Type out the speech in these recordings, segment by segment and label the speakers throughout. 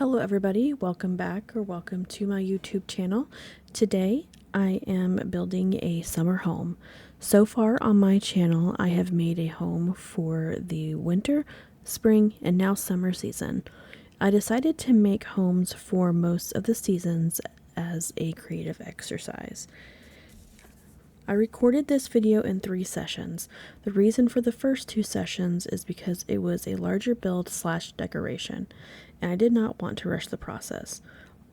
Speaker 1: Hello everybody, welcome back or welcome to my YouTube channel. Today I am building a summer home. So far on my channel I have made a home for the winter, spring, and now summer season. I decided to make homes for most of the seasons as a creative exercise. I recorded this video in 3 sessions. The reason for the first 2 sessions is because it was a larger build / decoration, and I did not want to rush the process.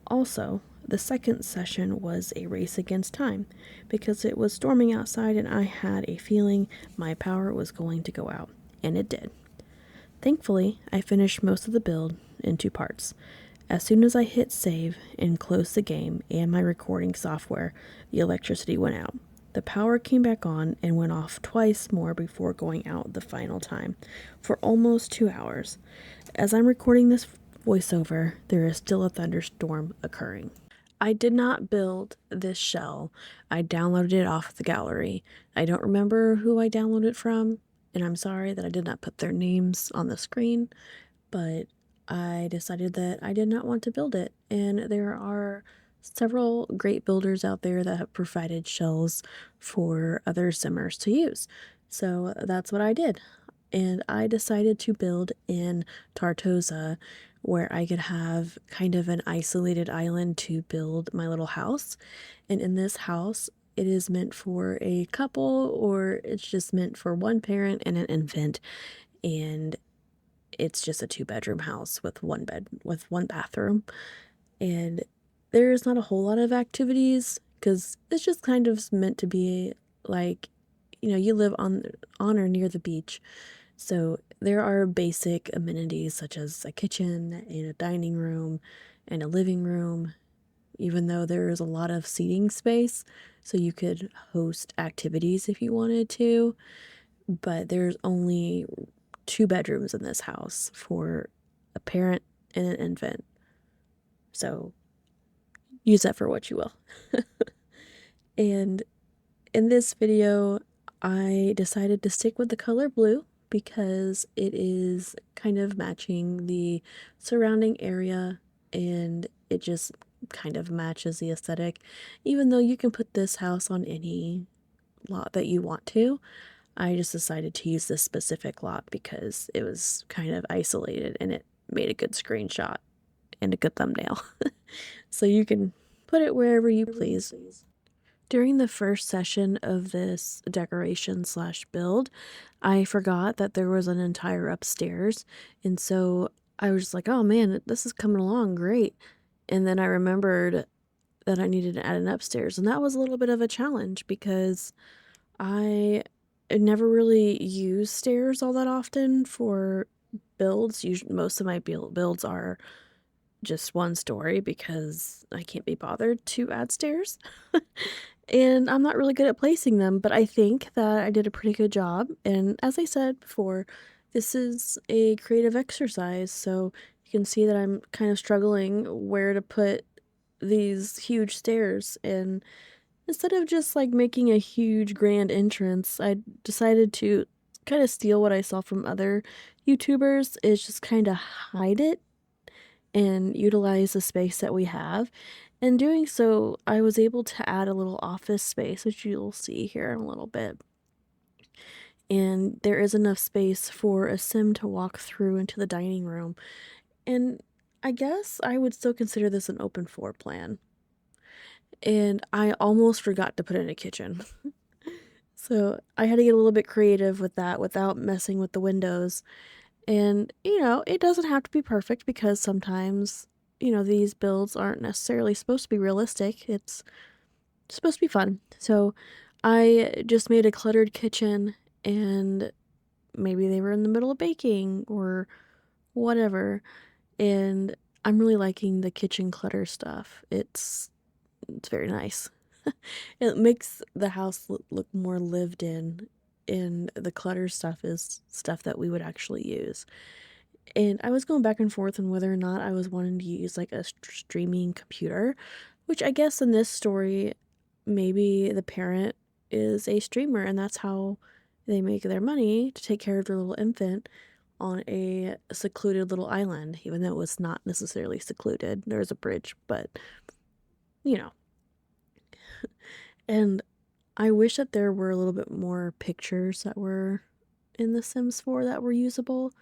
Speaker 1: Also, the second session was a race against time, because it was storming outside and I had a feeling my power was going to go out, and it did. Thankfully, I finished most of the build in 2 parts. As soon as I hit save and closed the game and my recording software, the electricity went out. The power came back on and went off twice more before going out the final time, for almost 2 hours. As I'm recording this voiceover, there is still a thunderstorm occurring. I did not build this shell. I downloaded it off the gallery. I don't remember who I downloaded it from, and I'm sorry that I did not put their names on the screen, but I decided that I did not want to build it, and there are several great builders out there that have provided shells for other simmers to use. So that's what I did. And I decided to build in Tartosa, where I could have kind of an isolated island to build my little house. And in this house, it is meant for a couple, or it's just meant for one parent and an infant. And it's just a 2-bedroom house with one bathroom. And there's not a whole lot of activities because it's just kind of meant to be like, you live on or near the beach. So there are basic amenities such as a kitchen and a dining room and a living room, even though there is a lot of seating space, so you could host activities if you wanted to. But there's only 2 bedrooms in this house for a parent and an infant. So use that for what you will. And in this video, I decided to stick with the color blue because it is kind of matching the surrounding area and it just kind of matches the aesthetic. Even though you can put this house on any lot that you want to, I just decided to use this specific lot because it was kind of isolated and it made a good screenshot and a good thumbnail. So you can put it wherever you please. During the first session of this decoration / build, I forgot that there was an entire upstairs, and so I was just like, oh man, this is coming along great. And then I remembered that I needed to add an upstairs, and that was a little bit of a challenge because I never really use stairs all that often for builds. Usually, most of my builds are just 1 story because I can't be bothered to add stairs. And I'm not really good at placing them, but I think that I did a pretty good job. And as I said before, this is a creative exercise, so you can see that I'm kind of struggling where to put these huge stairs. And instead of just like making a huge grand entrance, I decided to kind of steal what I saw from other YouTubers, is just kind of hide it and utilize the space that we have. In doing so, I was able to add a little office space, which you'll see here in a little bit. And there is enough space for a sim to walk through into the dining room. And I guess I would still consider this an open floor plan. And I almost forgot to put in a kitchen. So I had to get a little bit creative with that without messing with the windows. And, it doesn't have to be perfect because sometimes, these builds aren't necessarily supposed to be realistic. It's supposed to be fun. So I just made a cluttered kitchen, and maybe they were in the middle of baking or whatever. And I'm really liking the kitchen clutter stuff. It's very nice. It makes the house look more lived in, and the clutter stuff is stuff that we would actually use. And I was going back and forth on whether or not I was wanting to use like a streaming computer, which I guess in this story, maybe the parent is a streamer and that's how they make their money to take care of their little infant. on a secluded little island, even though it was not necessarily secluded. There was a bridge, but you know. And I wish that there were a little bit more pictures that were in The Sims 4 that were usable,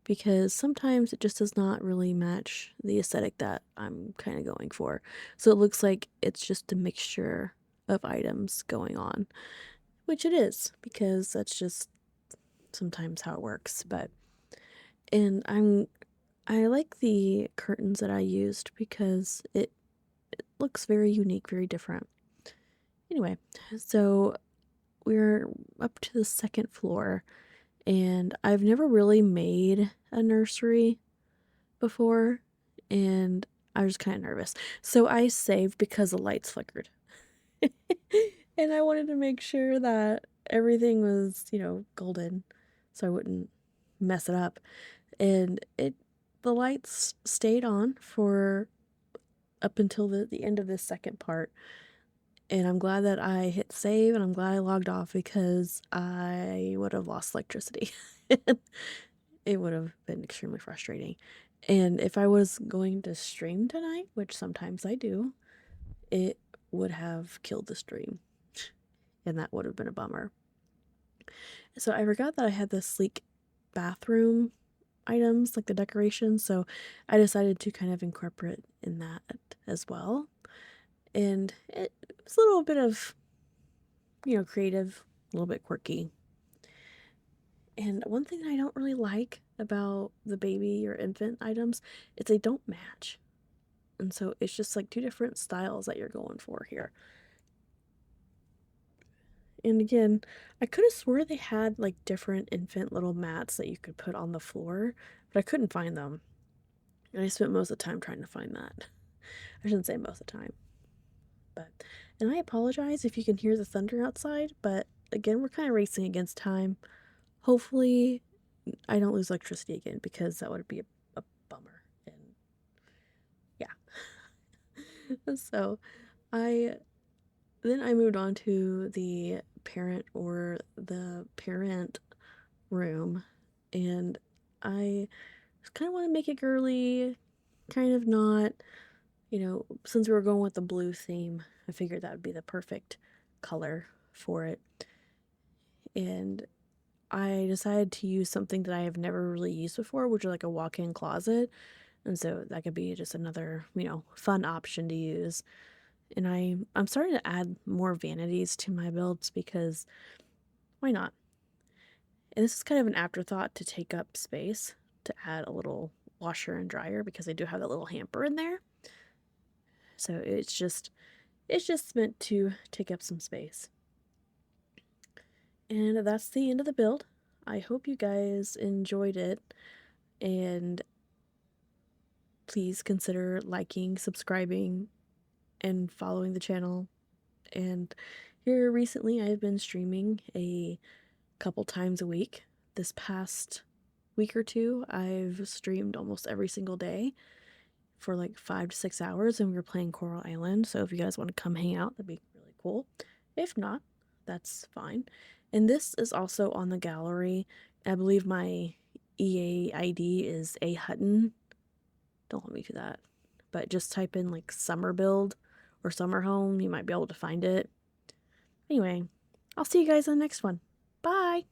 Speaker 1: because sometimes it just does not really match the aesthetic that I'm kind of going for. So it looks like it's just a mixture of items going on, which it is, because that's just sometimes how it works. And I like the curtains that I used because it looks very unique, very different. Anyway, so we're up to the second floor, and I've never really made a nursery before, and I was kind of nervous. So I saved because the lights flickered. And I wanted to make sure that everything was, golden, so I wouldn't mess it up. And the lights stayed on for up until the end of this second part. And I'm glad that I hit save, and I'm glad I logged off, because I would have lost electricity. It would have been extremely frustrating. And if I was going to stream tonight, which sometimes I do, it would have killed the stream. And that would have been a bummer. So I forgot that I had the sleek bathroom items, like the decorations, so I decided to kind of incorporate in that as well. And it was a little bit of, creative, a little bit quirky. And one thing that I don't really like about the baby or infant items is they don't match. And so it's just like two different styles that you're going for here. And again, I could have swore they had like different infant little mats that you could put on the floor, but I couldn't find them. And I spent most of the time trying to find that. I shouldn't say most of the time. And I apologize if you can hear the thunder outside, but again, we're kind of racing against time. Hopefully, I don't lose electricity again, because that would be a bummer. And yeah. So I moved on to the parent room, and I kind of want to make it girly, kind of not, since we were going with the blue theme, I figured that would be the perfect color for it. And I decided to use something that I have never really used before, which is like a walk-in closet. And so that could be just another, fun option to use. And I'm starting to add more vanities to my builds, because why not? And this is kind of an afterthought to take up space, to add a little washer and dryer, because I do have that little hamper in there. So it's just meant to take up some space. And that's the end of the build. I hope you guys enjoyed it, and please consider liking, subscribing, and following the channel. And here recently, I've been streaming a couple times a week. This past week or two, I've streamed almost every single day for like 5 to 6 hours, and we were playing Coral Island. So if you guys want to come hang out, that'd be really cool. If not, that's fine. And this is also on the gallery. I believe my EA ID is A Hutton. Don't let me do that. But just type in like summer build or summer home. You might be able to find it. Anyway, I'll see you guys in the next one. Bye!